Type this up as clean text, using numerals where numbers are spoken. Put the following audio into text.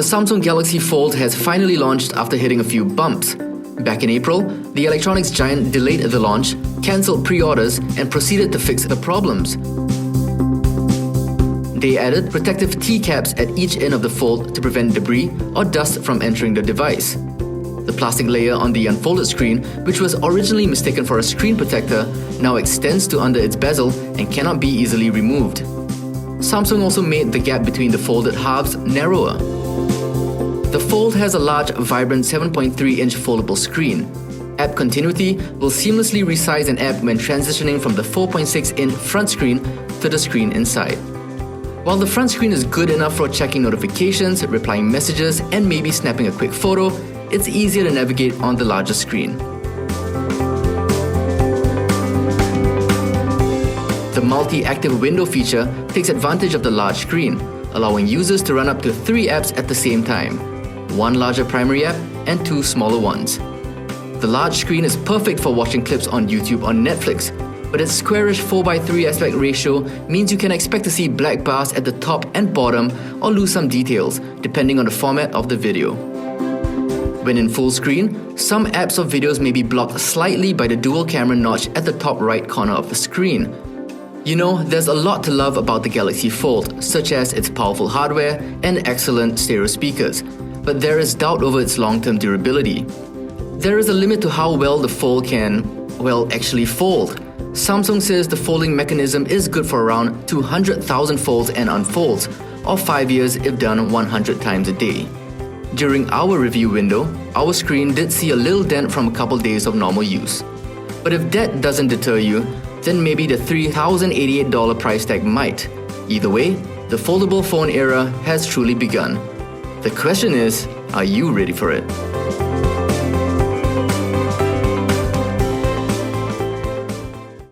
Samsung Galaxy Fold has finally launched after hitting a few bumps. Back in April, the electronics giant delayed the launch, cancelled pre-orders, and proceeded to fix the problems. They added protective T-caps at each end of the Fold to prevent debris or dust from entering the device. The plastic layer on the unfolded screen, which was originally mistaken for a screen protector, now extends to under its bezel and cannot be easily removed. Samsung also made the gap between the folded halves narrower. The Fold has a large, vibrant 7.3-inch foldable screen. App Continuity will seamlessly resize an app when transitioning from the 4.6-inch front screen to the screen inside. While the front screen is good enough for checking notifications, replying messages, and maybe snapping a quick photo, it's easier to navigate on the larger screen. The multi-active window feature takes advantage of the large screen, allowing users to run up to 3 apps at the same time, 1 larger primary app and 2 smaller ones. The large screen is perfect for watching clips on YouTube or Netflix, but its squarish 4:3 aspect ratio means you can expect to see black bars at the top and bottom or lose some details, depending on the format of the video. When in full screen, some apps or videos may be blocked slightly by the dual camera notch at the top right corner of the screen. You know, there's a lot to love about the Galaxy Fold, such as its powerful hardware and excellent stereo speakers, but there is doubt over its long-term durability. There is a limit to how well the Fold can, actually fold. Samsung says the folding mechanism is good for around 200,000 folds and unfolds, or 5 years if done 100 times a day. During our review window, our screen did see a little dent from a couple days of normal use. But if that doesn't deter you, then maybe the $3,088 price tag might. Either way, the foldable phone era has truly begun. The question is, are you ready for it?